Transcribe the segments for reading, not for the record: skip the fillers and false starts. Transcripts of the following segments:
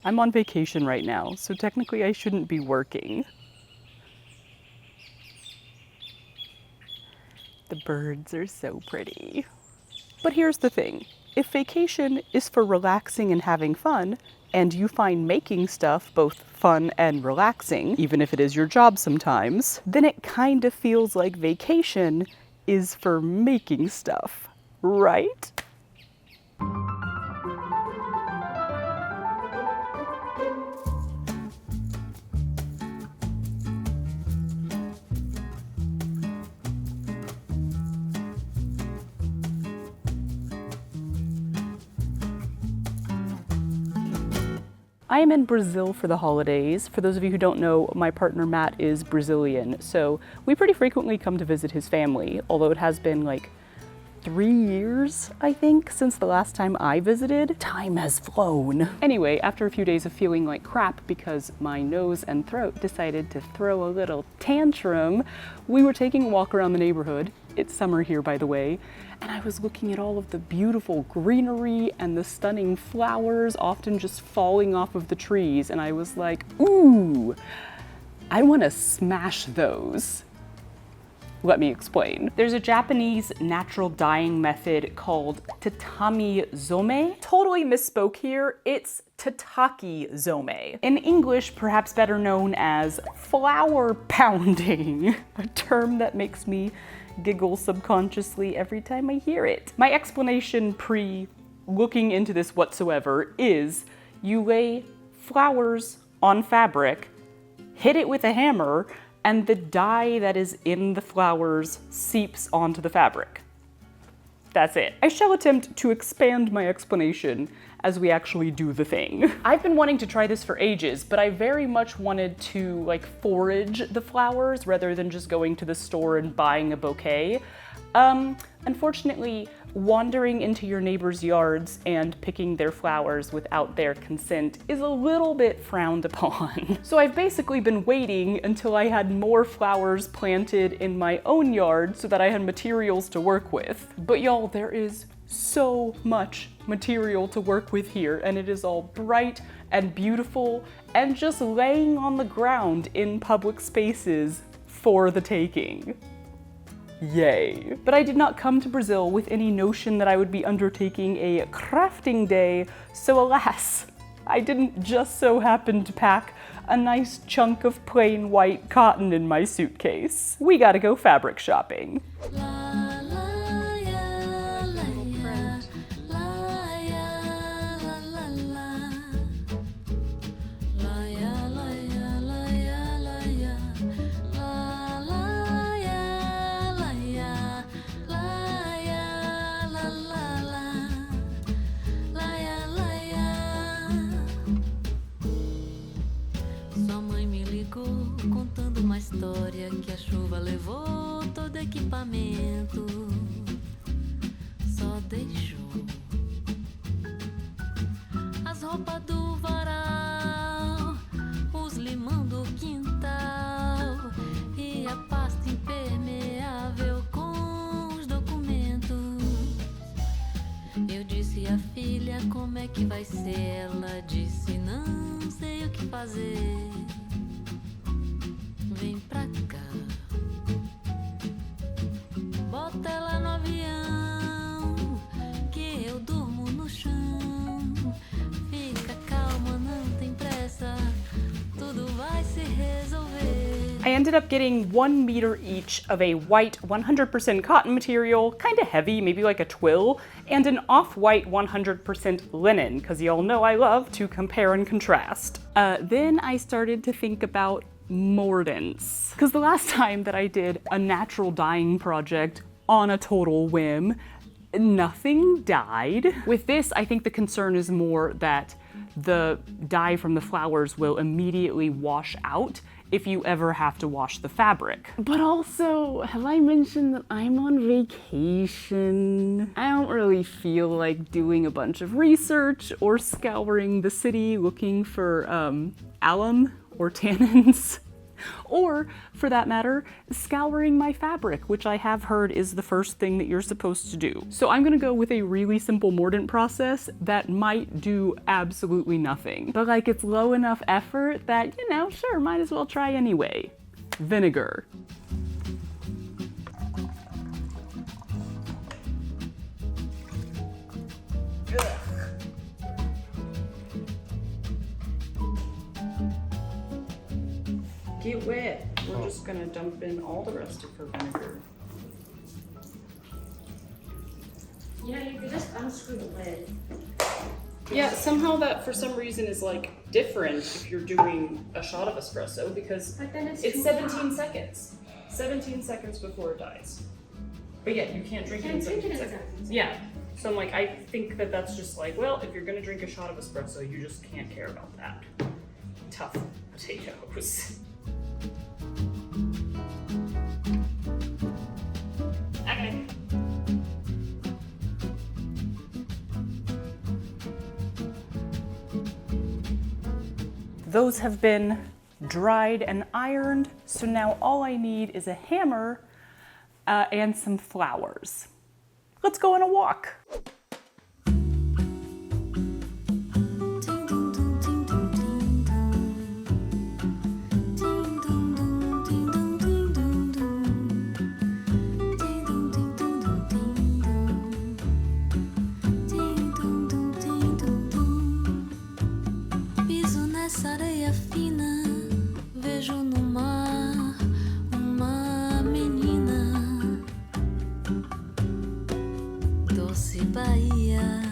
I'm on vacation right now, so technically I shouldn't be working. The birds are so pretty. But here's the thing. If vacation is for relaxing and having fun, and you find making stuff both fun and relaxing, even if it is your job sometimes, then it kind of feels like vacation is for making stuff, right? I am in Brazil for the holidays. For those of you who don't know, my partner Matt is Brazilian, so we pretty frequently come to visit his family, although it has been like 3 years, I think, since the last time I visited. Time has flown. Anyway, after a few days of feeling like crap because my nose and throat decided to throw a little tantrum, we were taking a walk around the neighborhood. It's summer here, by the way, and I was looking at all of the beautiful greenery and the stunning flowers often just falling off of the trees, and I was like, ooh, I want to smash those. Let me explain. There's a Japanese natural dyeing method called tatami zome. Totally misspoke here, it's tataki zome. In English, perhaps better known as flower pounding, a term that makes me giggle subconsciously every time I hear it. My explanation pre-looking into this whatsoever is you lay flowers on fabric, hit it with a hammer, and the dye that is in the flowers seeps onto the fabric. That's it. I shall attempt to expand my explanation as we actually do the thing. I've been wanting to try this for ages, but I very much wanted to like forage the flowers rather than just going to the store and buying a bouquet. Unfortunately, wandering into your neighbors' yards and picking their flowers without their consent is a little bit frowned upon. So I've basically been waiting until I had more flowers planted in my own yard so that I had materials to work with. But y'all, there is so much material to work with here, and it is all bright and beautiful and just laying on the ground in public spaces for the taking. Yay. But I did not come to Brazil with any notion that I would be undertaking a crafting day, so alas, I didn't just so happen to pack a nice chunk of plain white cotton in my suitcase. We gotta go fabric shopping. Contando uma história que a chuva levou todo equipamento, só deixou as roupas do varal, os limão do quintal e a pasta impermeável com os documentos. Eu disse à filha como é que vai ser, ela disse não sei o que fazer. Vem pra cá, bota ela no avião, que eu durmo no chão. Fica calma, não tem pressa, tudo vai se resolver. I ended up getting 1 meter each of a white 100% cotton material, kinda heavy, maybe like a twill, and an off-white 100% linen, because y'all know I love to compare and contrast. Then I started to think about mordants. Because the last time that I did a natural dyeing project on a total whim, nothing died. With this, I think the concern is more that the dye from the flowers will immediately wash out if you ever have to wash the fabric. But also, have I mentioned that I'm on vacation? I don't really feel like doing a bunch of research or scouring the city looking for alum or tannins. Or, for that matter, scouring my fabric, which I have heard is the first thing that you're supposed to do. So I'm gonna go with a really simple mordant process that might do absolutely nothing. But like, it's low enough effort that, you know, sure, might as well try anyway. Vinegar. Get wet. We're just gonna dump in all the rest of her vinegar. You know, you could just unscrew the lid. Yeah, somehow that for some reason is like different if you're doing a shot of espresso because But then it's it's too 17 hot. seconds. 17 seconds before it dies. But yeah, you can't drink it in Can't drink 17 it in seconds. 17 Yeah. So I'm like, I think that that's just like, well, if you're gonna drink a shot of espresso, you just can't care about that. Tough potatoes. Okay. Those have been dried and ironed, so now all I need is a hammer and some flowers. Let's go on a walk. Piso nessa areia fina, vejo no mar uma menina, doce Bahia.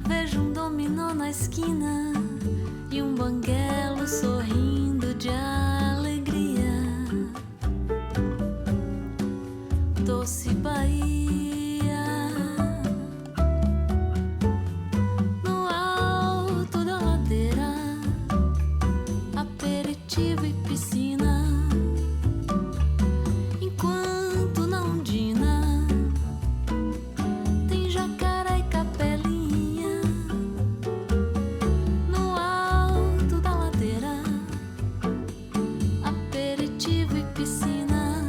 Vejo dominó na esquina e banguelo sorrindo de alegria, doce Bahia. Aperitivo e piscina, enquanto na ondina tem jacaré e capelinha. No alto da ladeira, aperitivo e piscina,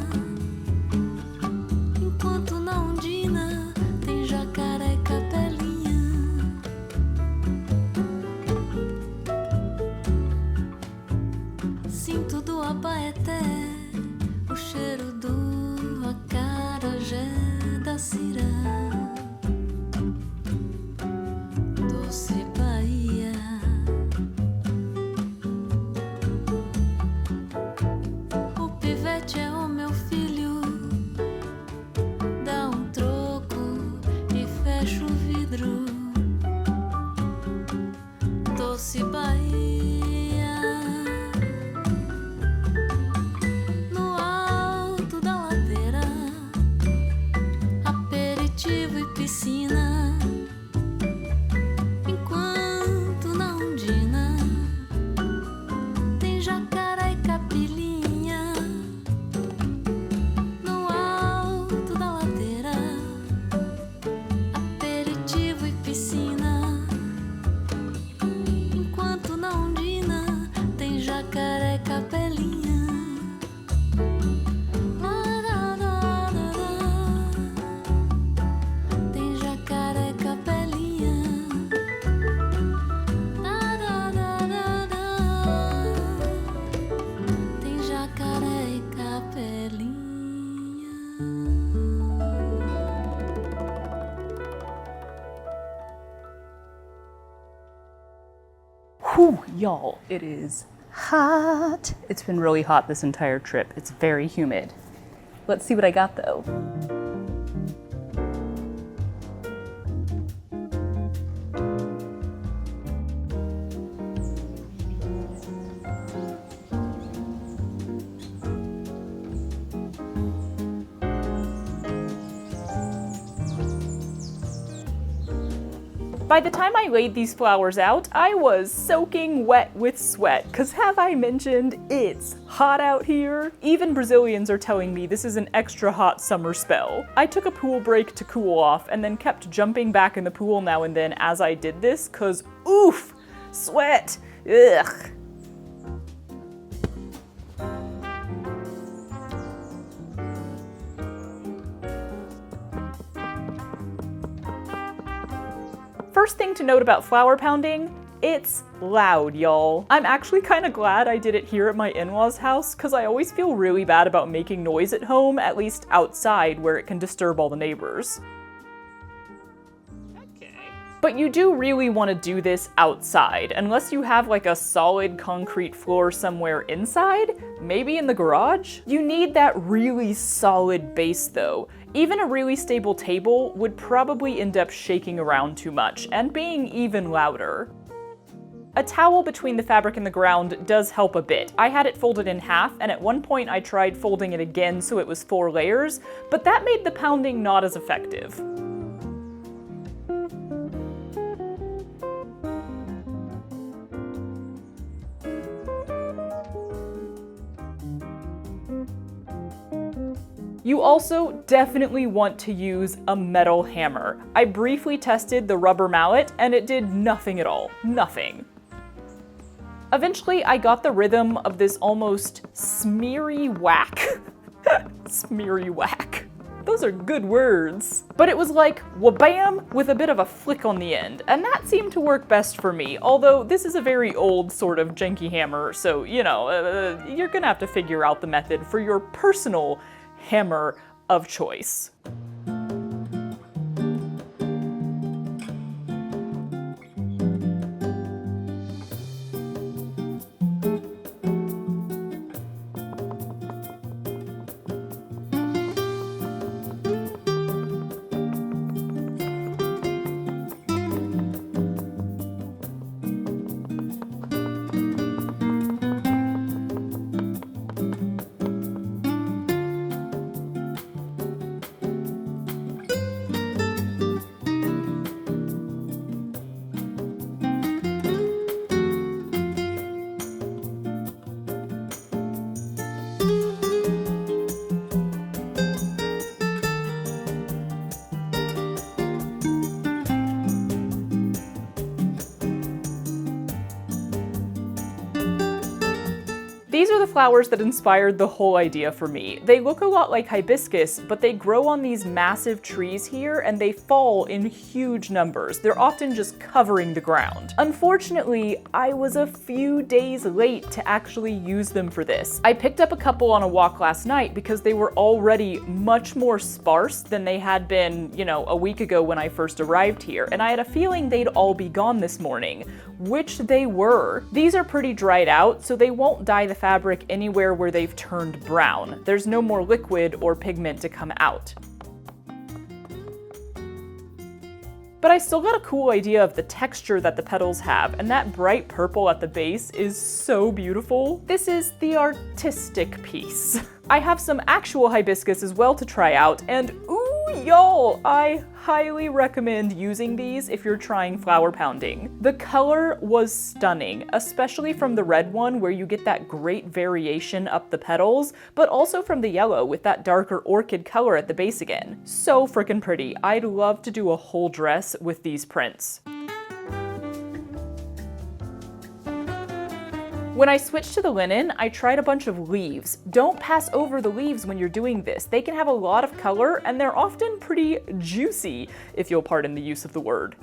enquanto na ondina tem jacaré e capelinha. Sinto do Abaeté o cheiro do acarajé da Cira, doce Bahia. O pivete é o meu filho, dá troco e fecha o vidro, doce Bahia. Piscina, enquanto na ondina tem jacaré e capilinha. No alto da ladeira, aperitivo e piscina, enquanto na ondina tem jacaré e capelinha. Whew, y'all, it is hot. It's been really hot this entire trip. It's very humid. Let's see what I got though. By the time I laid these flowers out, I was soaking wet with sweat, cause have I mentioned it's hot out here? Even Brazilians are telling me this is an extra hot summer spell. I took a pool break to cool off and then kept jumping back in the pool now and then as I did this, cause oof, Sweat! Ugh. First thing to note about flower pounding, it's loud, y'all. I'm actually kind of glad I did it here at my in-laws' house, because I always feel really bad about making noise at home, at least outside where it can disturb all the neighbors. But you do really want to do this outside, unless you have like a solid concrete floor somewhere inside, maybe in the garage. You need that really solid base though. Even a really stable table would probably end up shaking around too much and being even louder. A towel between the fabric and the ground does help a bit. I had it folded in half, and at one point I tried folding it again so it was 4 layers, but that made the pounding not as effective. You also definitely want to use a metal hammer. I briefly tested the rubber mallet and it did nothing at all. Nothing. Eventually, I got the rhythm of this almost smeary whack. Smeary whack. Those are good words. But it was like wha-bam with a bit of a flick on the end, and that seemed to work best for me, although this is a very old sort of janky hammer, so, you know, you're gonna have to figure out the method for your personal hammer of choice. These are the flowers that inspired the whole idea for me. They look a lot like hibiscus, but they grow on these massive trees here and they fall in huge numbers. They're often just covering the ground. Unfortunately, I was a few days late to actually use them for this. I picked up a couple on a walk last night because they were already much more sparse than they had been, you know, a week ago when I first arrived here, and I had a feeling they'd all be gone this morning, which they were. These are pretty dried out, so they won't dye the fabric anywhere where they've turned brown. There's no more liquid or pigment to come out. But I still got a cool idea of the texture that the petals have, and that bright purple at the base is so beautiful. This is the artistic piece. I have some actual hibiscus as well to try out, and ooh, y'all, I highly recommend using these if you're trying flower pounding. The color was stunning, especially from the red one where you get that great variation up the petals, but also from the yellow with that darker orchid color at the base again. So freaking pretty. I'd love to do a whole dress with these prints. When I switched to the linen, I tried a bunch of leaves. Don't pass over the leaves when you're doing this. They can have a lot of color and they're often pretty juicy, if you'll pardon the use of the word.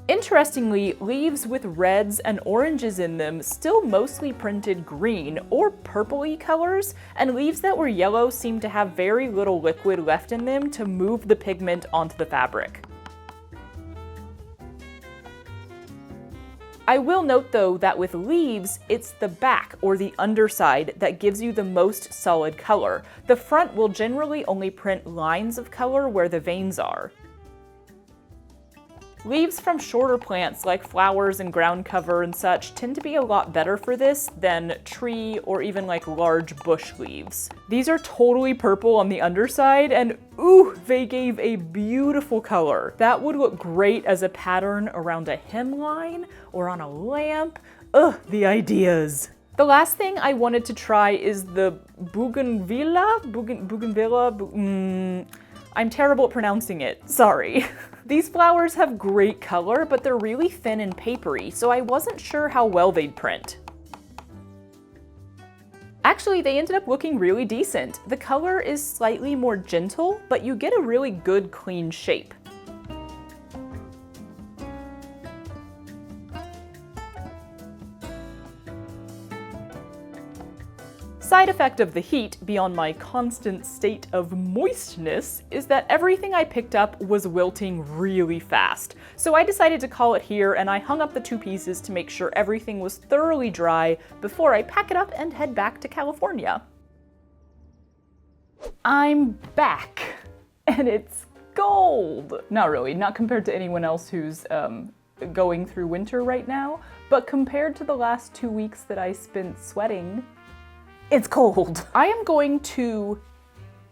Interestingly, leaves with reds and oranges in them still mostly printed green or purpley colors, and leaves that were yellow seem to have very little liquid left in them to move the pigment onto the fabric. I will note though that with leaves, it's the back or the underside that gives you the most solid color. The front will generally only print lines of color where the veins are. Leaves from shorter plants like flowers and ground cover and such tend to be a lot better for this than tree or even like large bush leaves. These are totally purple on the underside and ooh, they gave a beautiful color. That would look great as a pattern around a hemline or on a lamp. Ugh, the ideas. The last thing I wanted to try is the bougainvillea? I'm terrible at pronouncing it, sorry. These flowers have great color, but they're really thin and papery, so I wasn't sure how well they'd print. Actually, they ended up looking really decent. The color is slightly more gentle, but you get a really good clean shape. Side effect of the heat, beyond my constant state of moistness, is that everything I picked up was wilting really fast. So I decided to call it here, and I hung up the 2 pieces to make sure everything was thoroughly dry before I pack it up and head back to California. I'm back, and it's cold. Not really, not compared to anyone else who's going through winter right now, but compared to the last 2 weeks that I spent sweating, it's cold. I am going to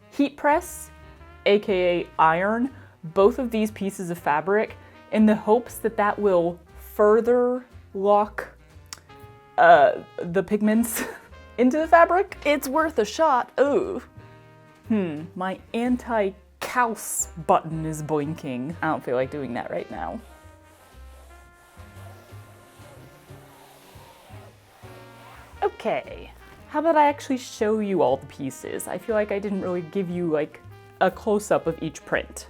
heat press, aka iron, both of these pieces of fabric in the hopes that that will further lock the pigments into the fabric. It's worth a shot. Ooh. My anti-cowse button is blinking. I don't feel like doing that right now. Okay. How about I actually show you all the pieces? I feel like I didn't really give you like a close-up of each print.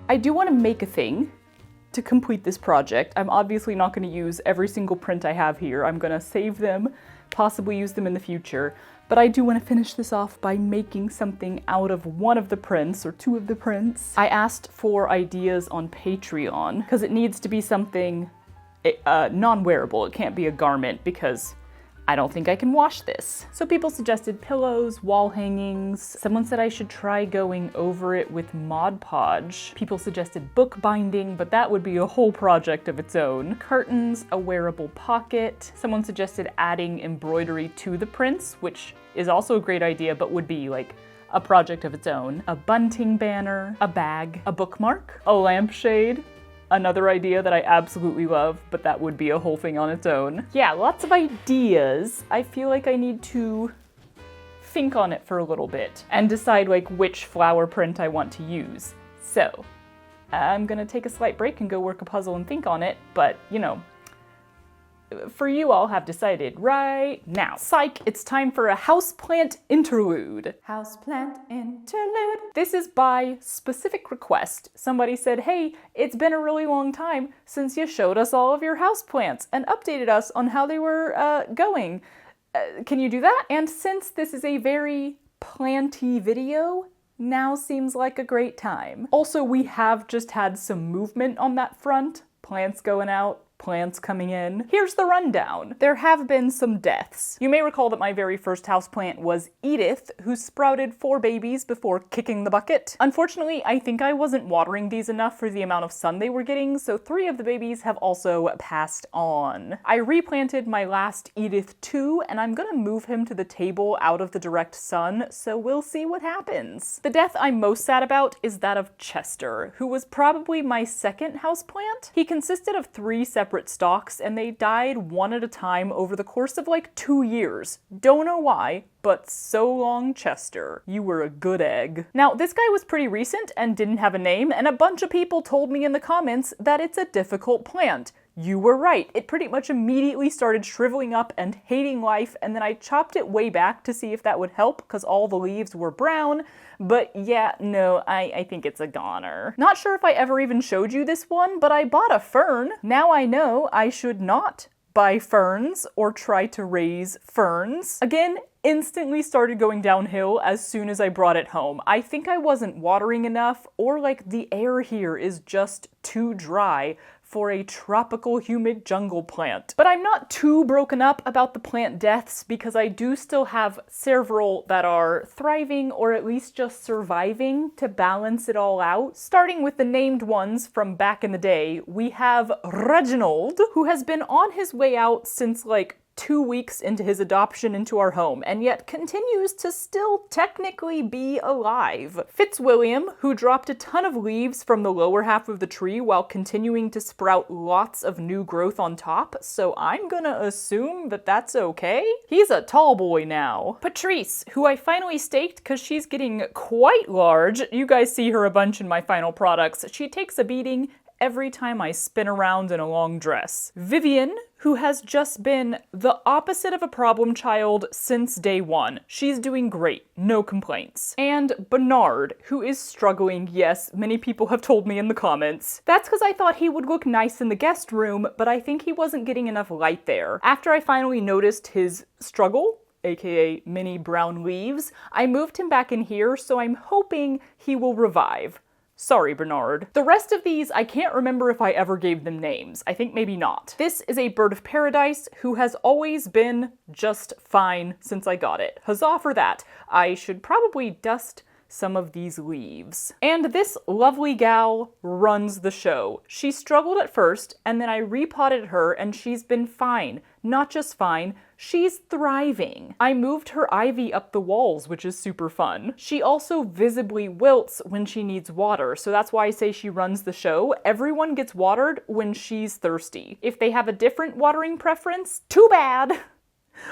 I do want to make a thing to complete this project. I'm obviously not going to use every single print I have here. I'm going to save them, possibly use them in the future, but I do want to finish this off by making something out of one of the prints, or 2 of the prints. I asked for ideas on Patreon, because it needs to be something non-wearable. It can't be a garment, because I don't think I can wash this. So people suggested pillows, wall hangings. Someone said I should try going over it with Mod Podge. People suggested book binding, but that would be a whole project of its own. Curtains, a wearable pocket. Someone suggested adding embroidery to the prints, which is also a great idea, but would be like a project of its own. A bunting banner, a bag, a bookmark, a lampshade. Another idea that I absolutely love, but that would be a whole thing on its own. Yeah, lots of ideas. I feel like I need to think on it for a little bit and decide like which flower print I want to use. So I'm gonna take a slight break and go work a puzzle and think on it, but you know, for you all have decided right now. Psych, it's time for a houseplant interlude. Houseplant interlude. This is by specific request. Somebody said, hey, it's been a really long time since you showed us all of your houseplants and updated us on how they were going. Can you do that? And since this is a very planty video, now seems like a great time. Also, we have just had some movement on that front. Plants going out, plants coming in. Here's the rundown. There have been some deaths. You may recall that my very first houseplant was Edith, who sprouted 4 babies before kicking the bucket. Unfortunately, I think I wasn't watering these enough for the amount of sun they were getting, so 3 of the babies have also passed on. I replanted my last Edith 2, and I'm gonna move him to the table out of the direct sun, so we'll see what happens. The death I'm most sad about is that of Chester, who was probably my second houseplant. He consisted of 3 separate stalks, and they died one at a time over the course of like 2 years. Don't know why, but so long, Chester. You were a good egg. Now, this guy was pretty recent and didn't have a name, and a bunch of people told me in the comments that it's a difficult plant. You were right. It pretty much immediately started shriveling up and hating life, and then I chopped it way back to see if that would help because all the leaves were brown. But yeah, no, I think it's a goner. Not sure if I ever even showed you this one, but I bought a fern. Now I know I should not buy ferns or try to raise ferns. Again, instantly started going downhill as soon as I brought it home. I think I wasn't watering enough, or like the air here is just too dry for a tropical humid jungle plant. But I'm not too broken up about the plant deaths because I do still have several that are thriving or at least just surviving to balance it all out. Starting with the named ones from back in the day, we have Reginald, who has been on his way out since like 2 weeks into his adoption into our home, and yet continues to still technically be alive. Fitzwilliam, who dropped a ton of leaves from the lower half of the tree while continuing to sprout lots of new growth on top, so I'm gonna assume that that's okay. He's a tall boy now. Patrice, who I finally staked because she's getting quite large. You guys see her a bunch in my final products. She takes a beating every time I spin around in a long dress. Vivian, who has just been the opposite of a problem child since day one. She's doing great, no complaints. And Bernard, who is struggling, yes, many people have told me in the comments. That's because I thought he would look nice in the guest room, but I think he wasn't getting enough light there. After I finally noticed his struggle, aka mini brown leaves, I moved him back in here, so I'm hoping he will revive. Sorry, Bernard. The rest of these, I can't remember if I ever gave them names. I think maybe not. This is a bird of paradise who has always been just fine since I got it. Huzzah for that. I should probably dust some of these leaves. And this lovely gal runs the show. She struggled at first, and then I repotted her, and she's been fine. Not just fine, she's thriving. I moved her ivy up the walls, which is super fun. She also visibly wilts when she needs water, so that's why I say she runs the show. Everyone gets watered when she's thirsty. If they have a different watering preference, too bad.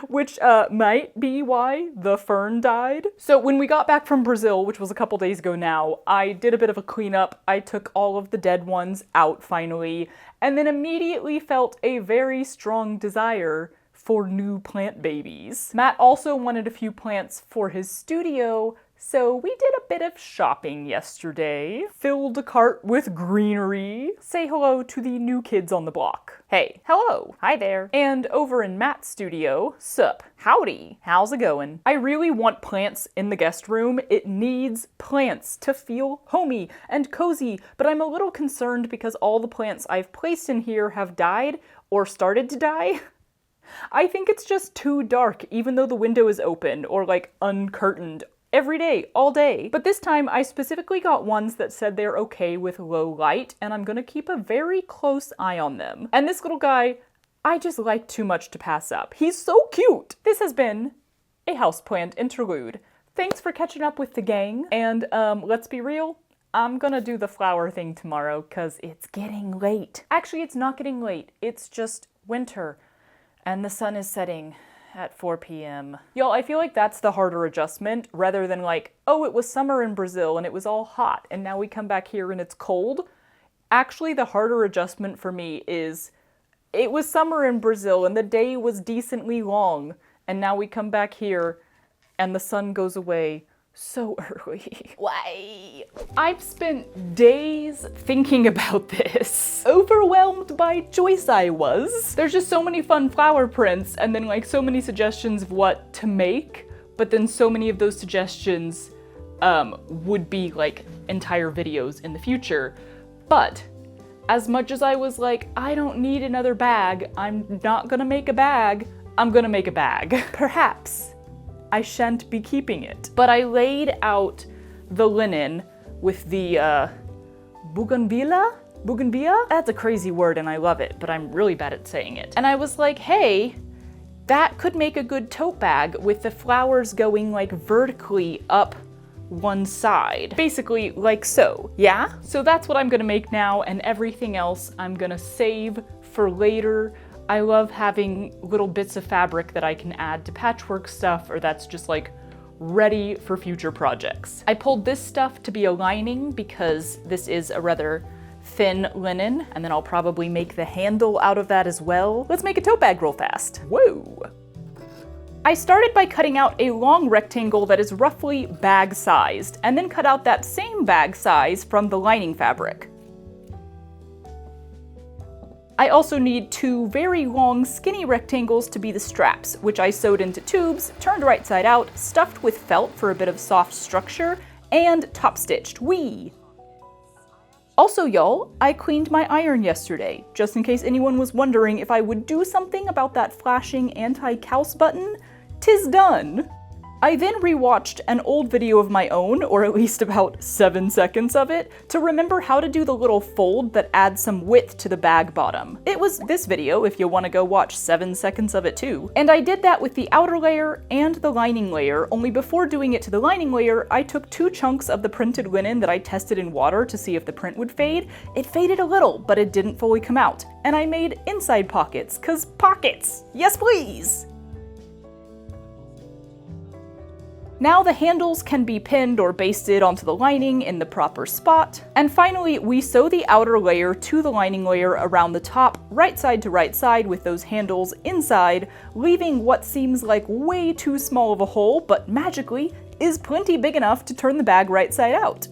Which might be why the fern died. So when we got back from Brazil, which was a couple days ago now, I did a bit of a cleanup. I took all of the dead ones out finally, and then immediately felt a very strong desire for new plant babies. Matt also wanted a few plants for his studio, so we did a bit of shopping yesterday. Filled a cart with greenery. Say hello to the new kids on the block. Hey, hello, hi there. And over in Matt's studio, sup, howdy, how's it going? I really want plants in the guest room. It needs plants to feel homey and cozy, but I'm a little concerned because all the plants I've placed in here have died or started to die. I think it's just too dark, even though the window is open or like uncurtained every day, all day. But this time I specifically got ones that said they're okay with low light, and I'm gonna keep a very close eye on them. And this little guy, I just like too much to pass up. He's so cute. This has been a houseplant interlude. Thanks for catching up with the gang, and let's be real, I'm gonna do the flower thing tomorrow because it's getting late. Actually, it's not getting late. It's just winter, and the sun is setting at 4 p.m. Y'all, I feel like that's the harder adjustment rather than like, oh, it was summer in Brazil and it was all hot and now we come back here and it's cold. Actually, the harder adjustment for me is it was summer in Brazil and the day was decently long and now we come back here and the sun goes away so early. Why? I've spent days thinking about this. Overwhelmed by choice I was. There's just so many fun flower prints and then like so many suggestions of what to make, but then so many of those suggestions would be like entire videos in the future. But as much as I was like, I don't need another bag, I'm not gonna make a bag, I'm gonna make a bag. Perhaps I shan't be keeping it. But I laid out the linen with the bougainvillea? Bougainvillea? That's a crazy word and I love it, but I'm really bad at saying it. And I was like, hey, that could make a good tote bag with the flowers going like vertically up one side. Basically like so, yeah? So that's what I'm gonna make now, and everything else I'm gonna save for later. I love having little bits of fabric that I can add to patchwork stuff, or that's just like ready for future projects. I pulled this stuff to be a lining because this is a rather thin linen, and then I'll probably make the handle out of that as well. Let's make a tote bag real fast. Whoa! I started by cutting out a long rectangle that is roughly bag-sized, and then cut out that same bag size from the lining fabric. I also need 2 very long skinny rectangles to be the straps, which I sewed into tubes, turned right side out, stuffed with felt for a bit of soft structure, and top stitched. Whee! Also, y'all, I cleaned my iron yesterday, just in case anyone was wondering if I would do something about that flashing anti-cowse button. 'Tis done! I then rewatched an old video of my own, or at least about 7 seconds of it, to remember how to do the little fold that adds some width to the bag bottom. It was this video if you want to go watch 7 seconds of it too. And I did that with the outer layer and the lining layer, only before doing it to the lining layer, I took 2 chunks of the printed linen that I tested in water to see if the print would fade. It faded a little, but it didn't fully come out. And I made inside pockets, 'cause pockets! Yes please! Now the handles can be pinned or basted onto the lining in the proper spot. And finally, we sew the outer layer to the lining layer around the top, right side to right side with those handles inside, leaving what seems like way too small of a hole, but magically is plenty big enough to turn the bag right side out.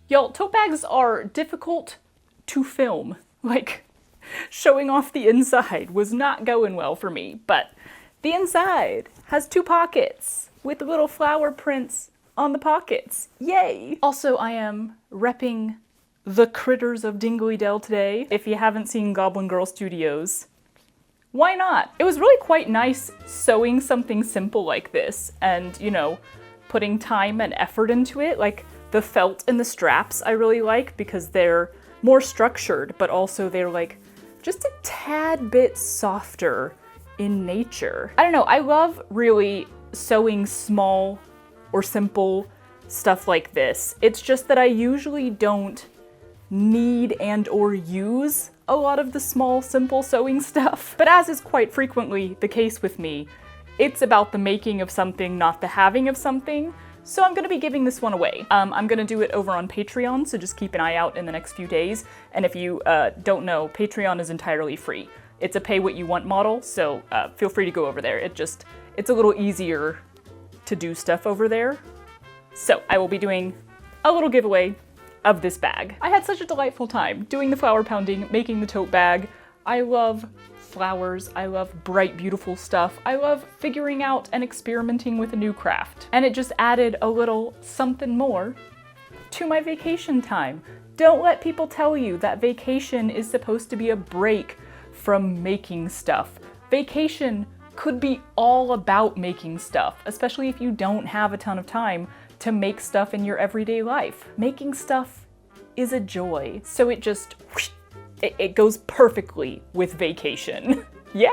Y'all, tote bags are difficult to film. Like, showing off the inside was not going well for me, but the inside has 2 pockets with little flower prints on the pockets. Yay! Also, I am repping the critters of Dingley Dell today. If you haven't seen Goblin Girl Studios, why not? It was really quite nice sewing something simple like this and, you know, putting time and effort into it. Like, the felt and the straps I really like because they're more structured, but also they're like just a tad bit softer in nature. I don't know, I love really sewing small or simple stuff like this. It's just that I usually don't need and or use a lot of the small, simple sewing stuff. But as is quite frequently the case with me, it's about the making of something, not the having of something. So I'm gonna be giving this one away. I'm gonna do it over on Patreon, so just keep an eye out in the next few days. And if you don't know, Patreon is entirely free. It's a pay what you want model, so feel free to go over there. It's a little easier to do stuff over there. So I will be doing a little giveaway of this bag. I had such a delightful time doing the flower pounding, making the tote bag. I love flowers, I love bright, beautiful stuff. I love figuring out and experimenting with a new craft. And it just added a little something more to my vacation time. Don't let people tell you that vacation is supposed to be a break from making stuff. Vacation could be all about making stuff, especially if you don't have a ton of time to make stuff in your everyday life. Making stuff is a joy, so it just it goes perfectly with vacation. Yeah?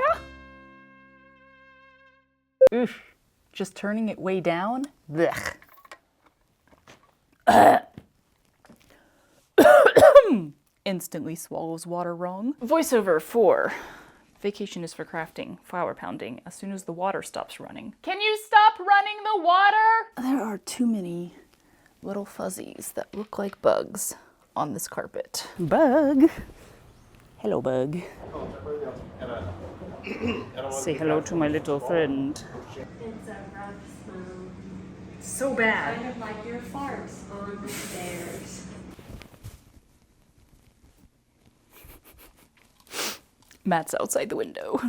Oof. Just turning it way down? Blech. Instantly swallows water wrong. Voiceover for vacation is for crafting, flower pounding, as soon as the water stops running. Can you stop running the water? There are too many little fuzzies that look like bugs on this carpet. Bug. Hello, Bug. Say hello to my little friend. It's a rough smell. So bad. Kind of like your farts on the stairs. Matt's outside the window.